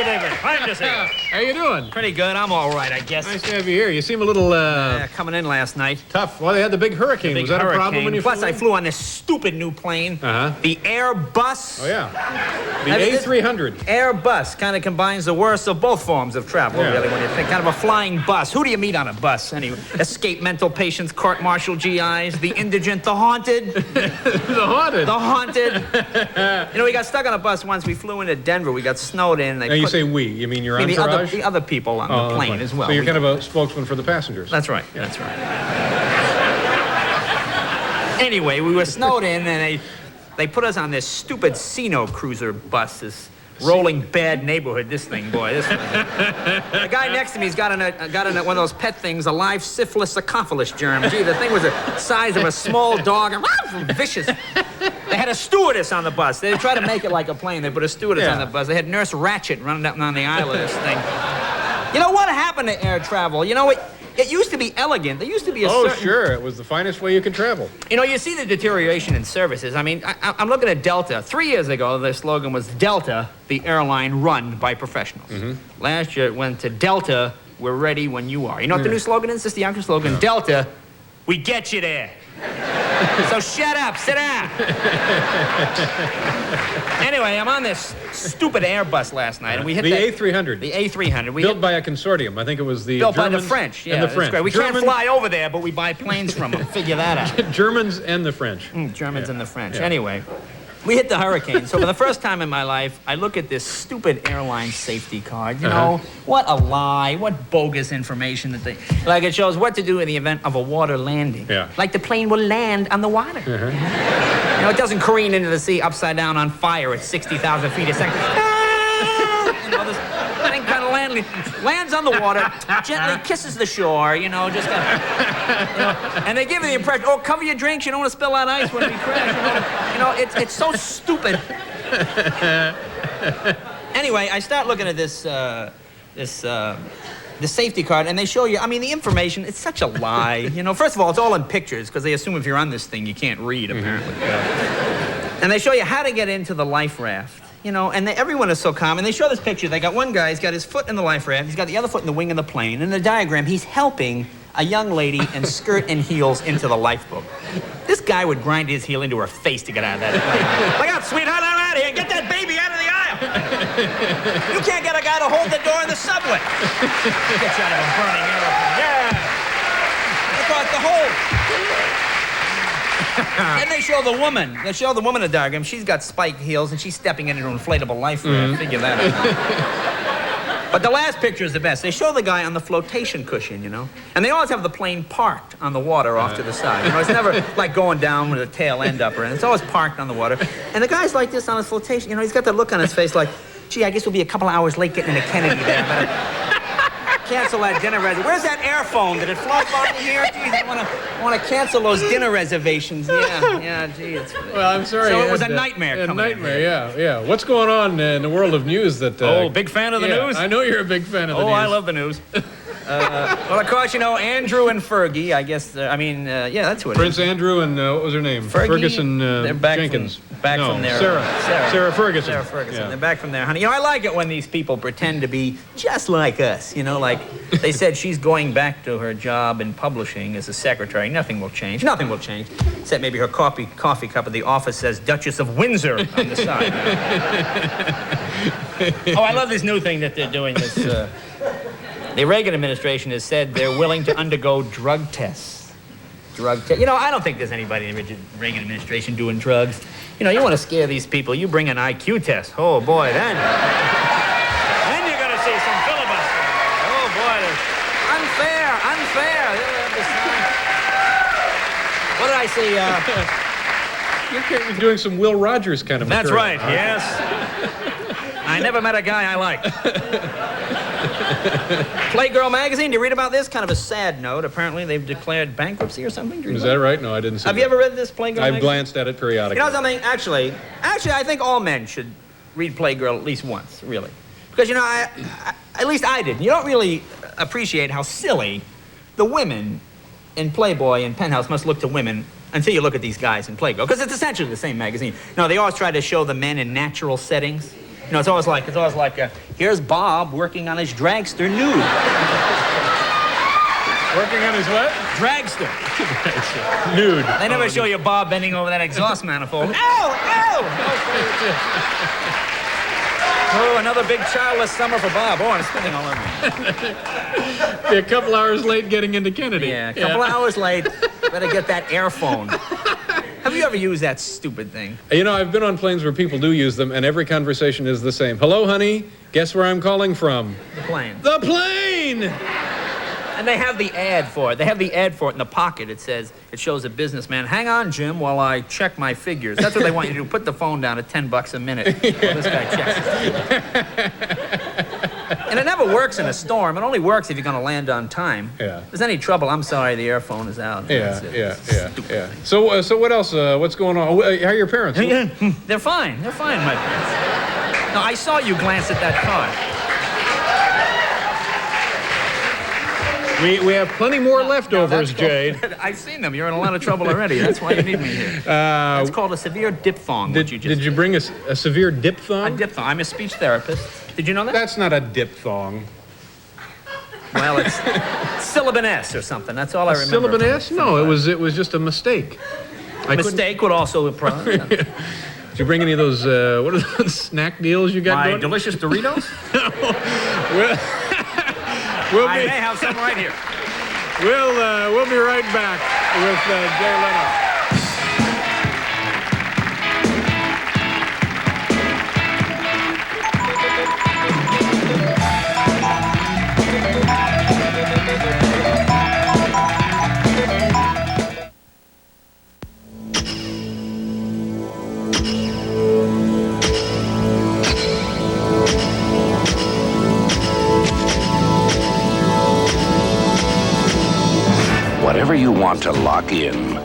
you, David. Fine to see you. How you doing? Pretty good. I'm all right, I guess. Nice to have you here. You seem a little, Coming in last night. tough. Well, they had the big hurricane. Big Was that hurricane. a problem when you Plus, flew I in? flew on this stupid new plane. Uh-huh. The Airbus. Oh, yeah. The I mean, A300. Airbus kind of combines the worst of both forms of travel, Yeah. really, when you think. Kind of a flying bus. Who do you meet on a bus, anyway? Escaped mental patients, court-martial GIs, the indigent, the haunted. The haunted. The haunted. You know, we got stuck on a bus once. We flew into Denver. We got snowed in. Now, you say we. You mean your I mean, entourage? the other people on the plane okay. as well. So you're kind of a spokesman for the passengers. That's right. Yeah. That's right. Anyway, we were snowed in, and they put us on this stupid Sino cruiser bus, this rolling bad neighborhood. This thing, boy. This thing. The guy next to me's got in one of those pet things, a live syphilis sarcophagus germ. Gee, the thing was the size of a small dog and vicious. They had a stewardess on the bus. They tried to make it like a plane. They put a stewardess on the bus. They had Nurse Ratchet running up and down the aisle of this thing. You know what happened to air travel? You know, it used to be elegant. There used to be a certain... sure. It was the finest way you could travel. You know, you see the deterioration in services. I mean, I'm looking at Delta. 3 years ago, their slogan was Delta, the airline run by professionals. Last year, it went to Delta, we're ready when you are. You know what the new slogan is? This is the younger slogan. Delta, we get you there. So shut up, sit down. Anyway, I'm on this stupid Airbus last night, and we hit the A300. The A300. Built by a consortium. I think it was the Built Germans by the French, yeah. and the That's French. great. We Germans, can't fly over there, but we buy planes from them. Figure that out. Germans and the French. Germans and the French. Yeah. Anyway, we hit the hurricane. So for the first time in my life, I look at this stupid airline safety card. You know, what a lie, what bogus information that they... Like, it shows what to do in the event of a water landing. Yeah. Like the plane will land on the water. You know, it doesn't careen into the sea upside down on fire at 60,000 feet a second. You know, this thing kind of lands on the water, gently kisses the shore, you know, just kind of, you know, and they give you the impression, oh, cover your drinks, you don't want to spill out ice when we crash. You know, it's so stupid. Anyway, I start looking at this safety card, and they show you, I mean, the information, it's such a lie. You know, first of all, it's all in pictures, because they assume if you're on this thing, you can't read, apparently. And they show you how to get into the life raft. You know, and everyone is so calm. And they show this picture. They got one guy, he's got his foot in the life raft. He's got the other foot in the wing of the plane. In the diagram, he's helping a young lady in skirt and heels into the lifeboat. This guy would grind his heel into her face to get out of that plane. Look out, sweetheart, I'm out of here. Get that baby out of the aisle. You can't get a guy to hold the door in the subway. Get you out of a burning airplane. Yeah. Look at the hole. Then they show the woman. They show the woman in the diagram. She's got spiked heels, and she's stepping into an inflatable life raft. Figure that out. But the last picture is the best. They show the guy on the flotation cushion, you know. And they always have the plane parked on the water off to the side. You know, it's never like going down with a tail end up or anything. It's always parked on the water. And the guy's like this on his flotation. You know, he's got that look on his face like, gee, I guess we'll be a couple hours late getting into Kennedy there. But cancel that dinner reservation. Where's that air phone? Did it float by here? Geez, I want to cancel those dinner reservations. Yeah, gee. Well, I'm sorry. So it was a nightmare coming in. Yeah. What's going on in the world of news that... oh, big fan of the news? I know you're a big fan of the news. Oh, I love the news. Well, of course, you know, Andrew and Fergie, I guess, yeah, that's who it is. Prince Andrew and, what was her name? Fergie? Ferguson They're back Jenkins. from their... Sarah Ferguson. Sarah Ferguson. Yeah. They're back from there, honey. You know, I like it when these people pretend to be just like us. You know, like they said she's going back to her job in publishing as a secretary. Nothing will change. Nothing will change. Except maybe her coffee cup at the office says Duchess of Windsor on the side. Oh, I love this new thing that they're doing. This... The Reagan administration has said they're willing to undergo drug tests. You know, I don't think there's anybody in the Reagan administration doing drugs. You know, you want to scare these people, you bring an IQ test. Oh, boy, then you're going to see some filibuster. Oh, boy, unfair. What did I see? You're doing some Will Rogers kind of That's material. right, yes. I never met a guy I liked. Playgirl magazine, do you read about this? Kind of a sad note. Apparently, they've declared bankruptcy or something. Is that right? No, I didn't see Have that. you ever read this Playgirl magazine? I've glanced at it periodically. You know something? Actually, I think all men should read Playgirl at least once, really. Because, you know, at least I did. You don't really appreciate how silly the women in Playboy and Penthouse must look to women until you look at these guys in Playgirl. Because it's essentially the same magazine. No, they always try to show the men in natural settings. You know, it's always like, here's Bob working on his dragster nude. Working on his what? Dragster. Nude. They never show you Bob bending over that exhaust manifold. Ow! Ow! Oh, another big childless summer for Bob. Oh, I'm spinning all over me. A couple hours late getting into Kennedy. Yeah, a couple hours late. Better get that airphone. Have you ever used that stupid thing? You know, I've been on planes where people do use them, and every conversation is the same. Hello, honey. Guess where I'm calling from? The plane. The plane! And they have the ad for it. They have the ad for it in the pocket. It says, it shows a businessman, hang on, Jim, while I check my figures. That's what they want you to do. Put the phone down at $10 a minute while this guy checks it. And it never works in a storm. It only works if you're going to land on time. Yeah. If there's any trouble, I'm sorry, the airphone is out. Yeah, That's it. yeah, Stupid yeah. thing. So what else? What's going on? How are your parents? They're fine. They're fine, my friends. No, I saw you glance at that card. We have plenty more leftovers, Jade. I've seen them. You're in a lot of trouble already. That's why you need me here. It's called a severe diphthong. Did you bring a severe diphthong? A diphthong. I'm a speech therapist. Did you know that? That's not a diphthong. Well, it's syllabin S or something. That's all I remember. Syllabin S? No, it was just a mistake. Mistake would also apply. Did you bring any of those? What are those snack deals you got My going? delicious Doritos? I may have some right here. We'll be right back with Jay Leno. Whatever you want to lock in,